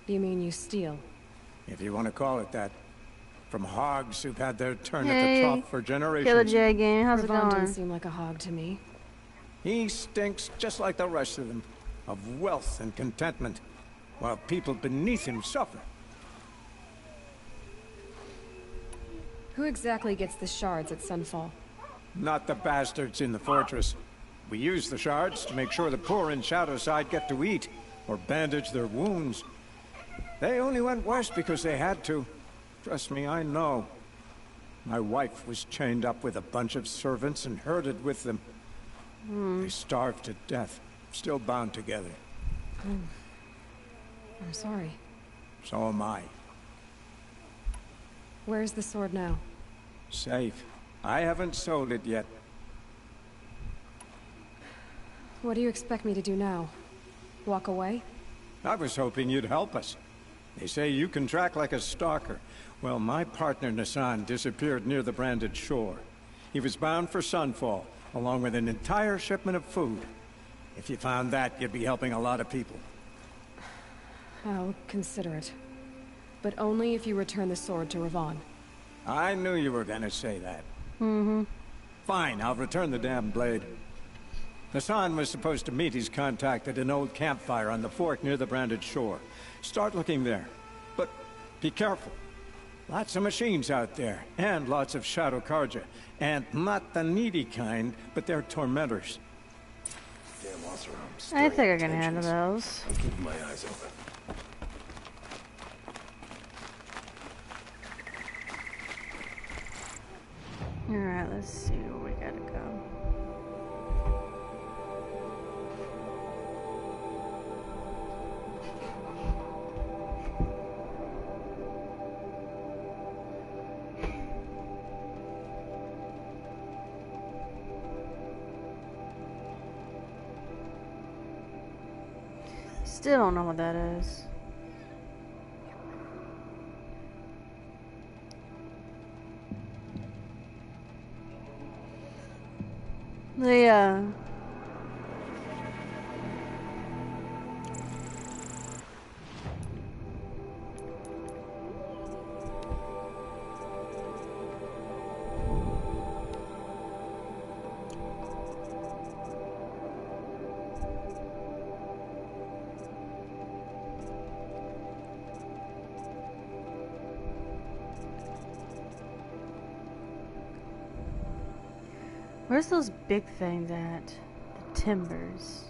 You mean you steal? If you want to call it that. From hogs who've had their turn at the top for generations. Killer J game, how's it Ravon going? doesn't seem like a hog to me. He stinks just like the rest of them, of wealth and contentment, while people beneath him suffer. Who exactly gets the shards at Sunfall? Not the bastards in the fortress. We use the shards to make sure the poor in Shadowside get to eat, or bandage their wounds. They only went west because they had to. Trust me, I know. My wife was chained up with a bunch of servants and herded with them. They starved to death, still bound together. I'm sorry. So am I. Where's the sword now? Safe. I haven't sold it yet. What do you expect me to do now? Walk away? I was hoping you'd help us. They say you can track like a stalker. Well, my partner Nassan disappeared near the branded shore. He was bound for Sunfall, along with an entire shipment of food. If you found that, you'd be helping a lot of people. I'll consider it. But only if you return the sword to Ravon. I knew you were gonna say that. Fine, I'll return the damn blade. Nassan was supposed to meet his contact at an old campfire on the fork near the branded shore. Start looking there. But be careful. Lots of machines out there, and lots of Shadow Karja. And not the needy kind, but they're tormentors. Damn Oseram, I think I can handle those. I'm keeping my eyes open. Alright, let's see where we gotta go. Still don't know what that is. Yeah. Where's those big things at? The timbers.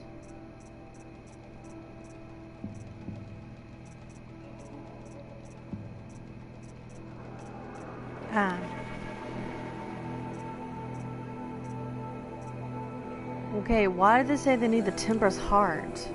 Ah. Okay, why did they say they need the Timber's heart?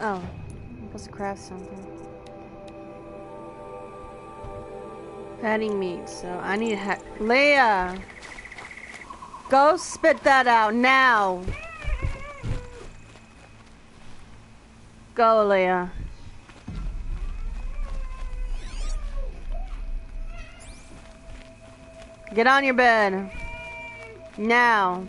Oh, I'm supposed to craft something. Fatty meat, so I need Leia! Go spit that out now! Go, Leia. Get on your bed. Now.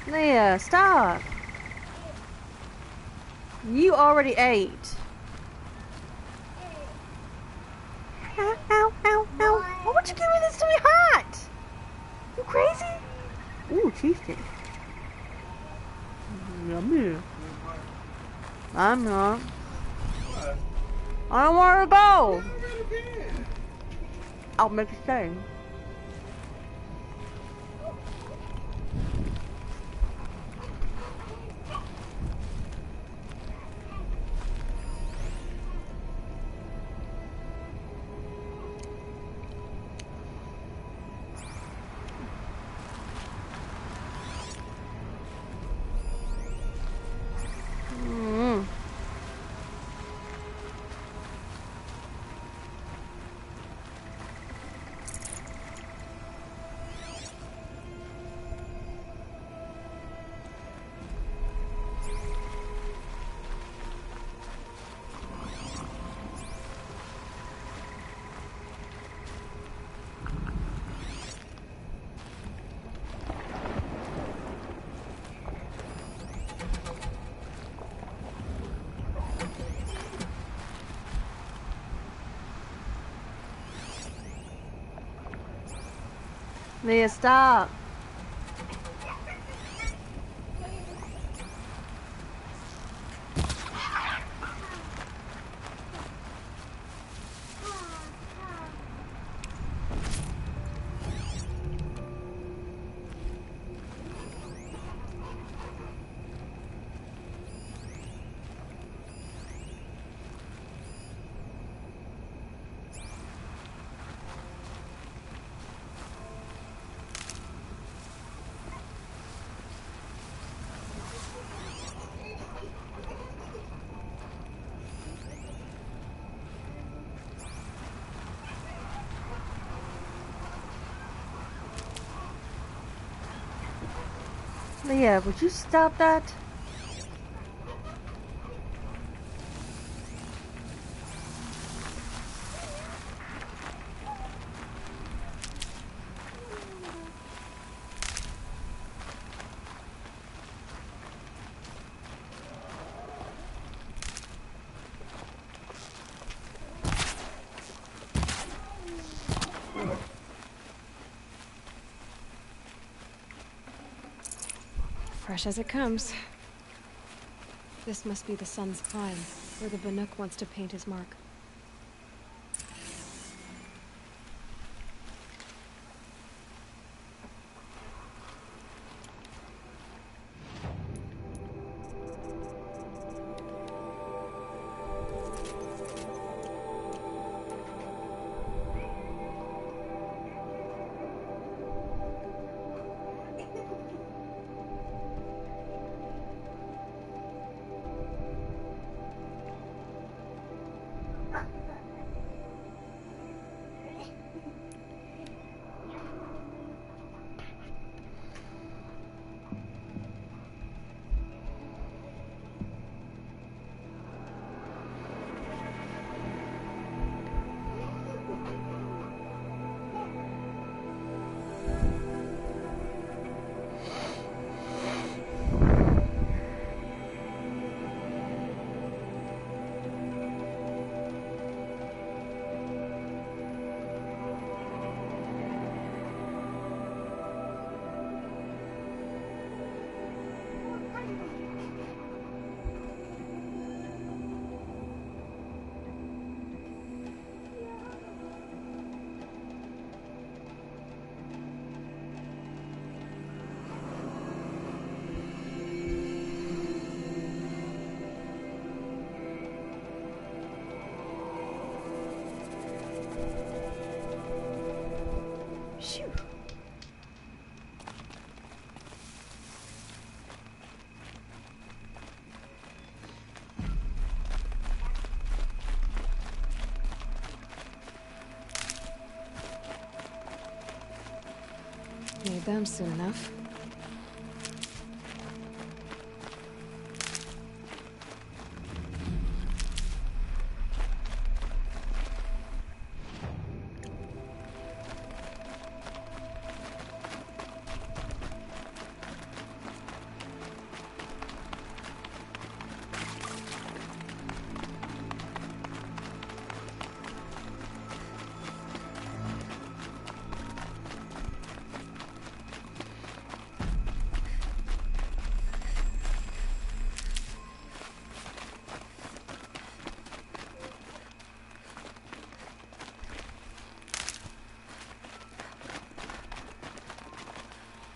Leia, stop. You already ate. Ow, ow, ow, ow. Why would you give me this to be hot? You crazy? Ooh, cheesesteak. Yummy. I'm not. I don't want to go. I'll make a stay. Leia, stop. Leia, would you stop that? Fresh as it comes. This must be the sun's climb, where the Bannock wants to paint his mark. Need them soon enough.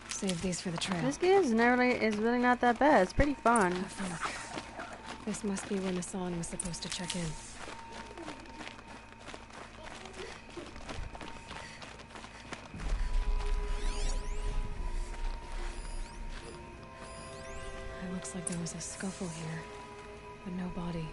Save these for the trail. This game is really not that bad. It's pretty fun. This must be where Nassan was supposed to check in. It looks like there was a scuffle here, but no body.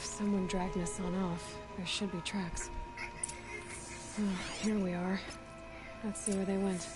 Someone dragged Nassan off. There should be tracks. Oh, here we are. Let's see where they went.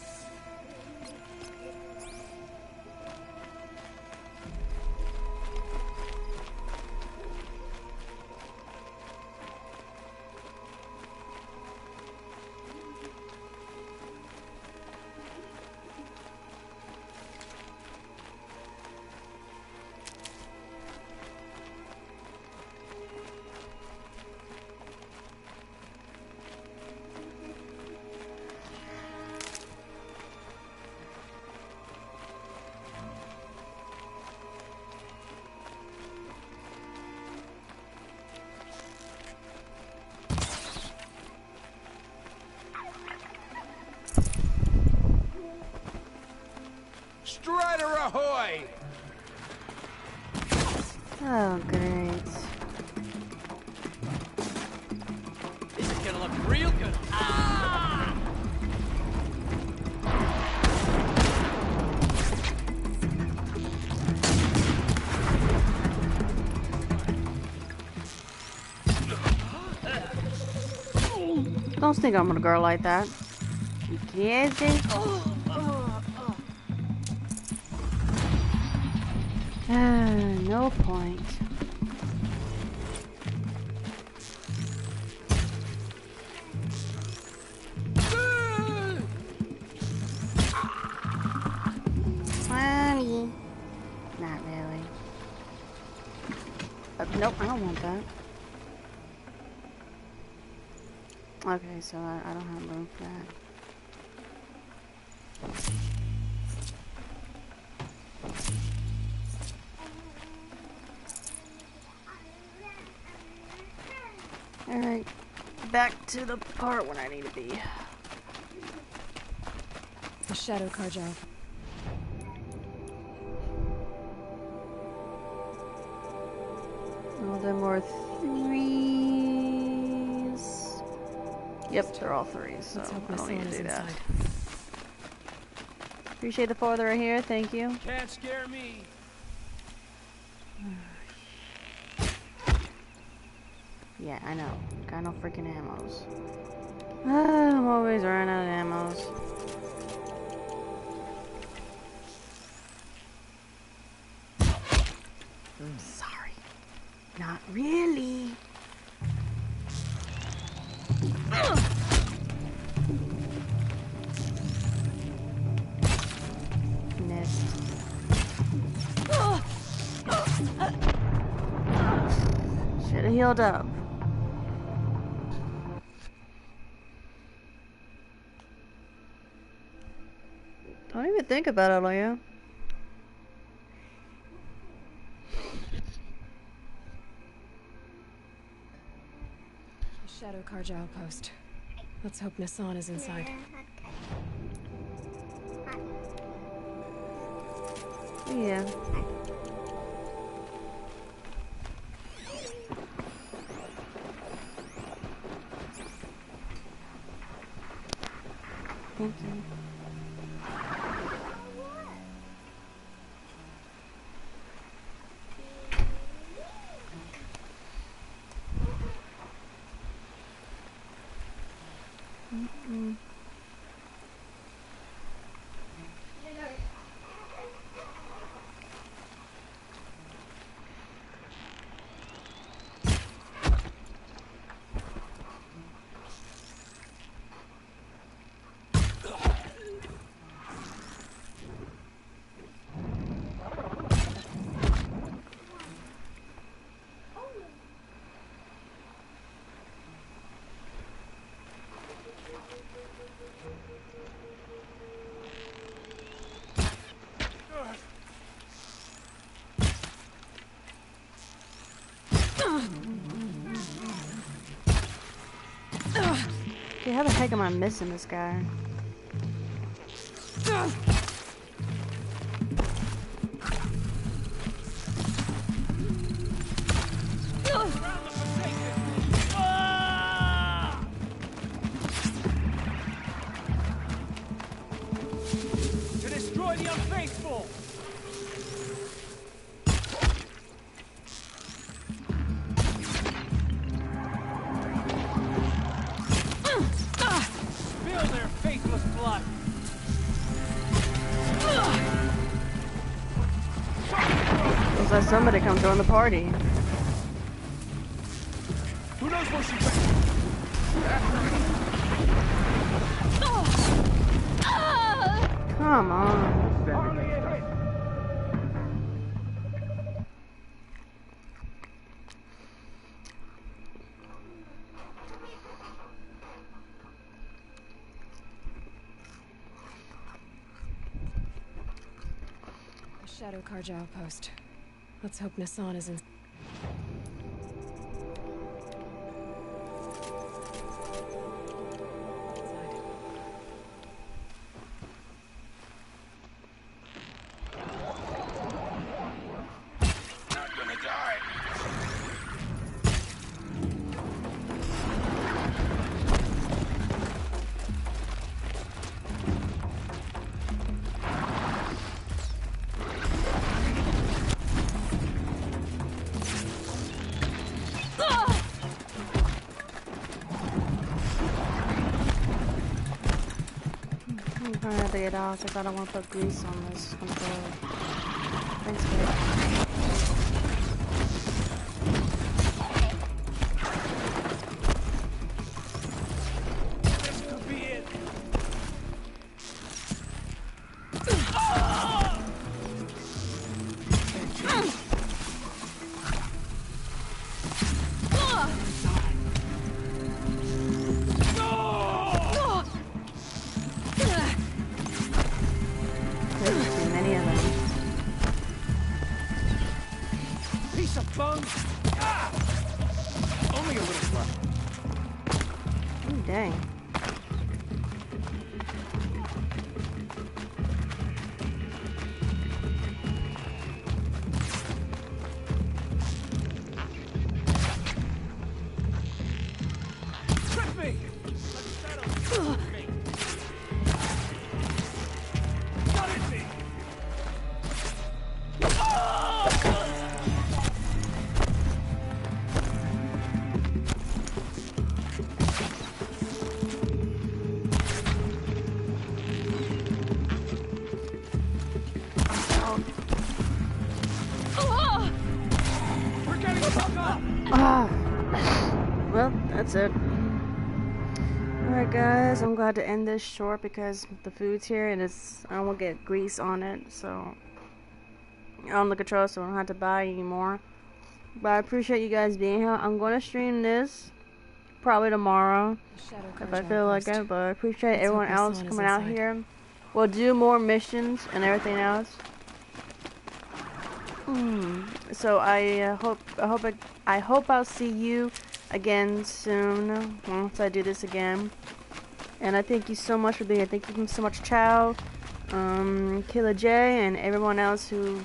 Strider ahoy! Oh, great. This is gonna look real good. Ah! Don't think I'm gonna go like that. You crazy? No point. Nope, I don't want that. Okay, so I don't have room for that. Alright, back to the part when I need to be. The Shadow Carjal. Oh, there are more threes. Yep, they're all threes, so I don't need to do that. Appreciate the 4 that are here, thank you. Can't scare me. Yeah, I know. Got no freaking ammos. I'm always running out of ammos. I'm sorry. Not really. Missed. Should have healed up. Don't even think about it, Leo. Shadow Carja outpost. Let's hope Nassan is inside. Yeah. Thank you. Okay, how the heck am I missing this guy? To destroy the unfaithful! Spill their faithless blood! Looks like somebody come join the party. Who knows where she went? Come on. The Shadow Carja outpost. Let's hope Nassan is inside. I'm trying to get off because I don't want to put grease on this control. Thanks, babe. This could be it! Well, that's it. Alright guys, I'm glad to end this short because the food's here and I won't get grease on it, so on the control, so I don't have to buy anymore. But I appreciate you guys being here. I'm going to stream this probably tomorrow if I feel like it, but I appreciate everyone else coming out here. We'll do more missions and everything else. So I hope I'll see you again soon once I do this again. And I thank you so much for being here. Thank you so much, Chow, Killer J, and everyone else who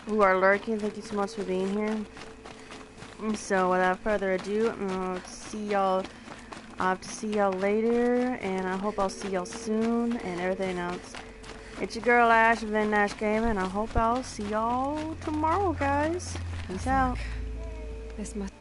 are lurking. Thank you so much for being here. So without further ado, I'll have to see y'all later, and I hope I'll see y'all soon and everything else. It's your girl Ash, Vic&Ash Gaming, and I hope I'll see y'all tomorrow, guys. Peace out. This must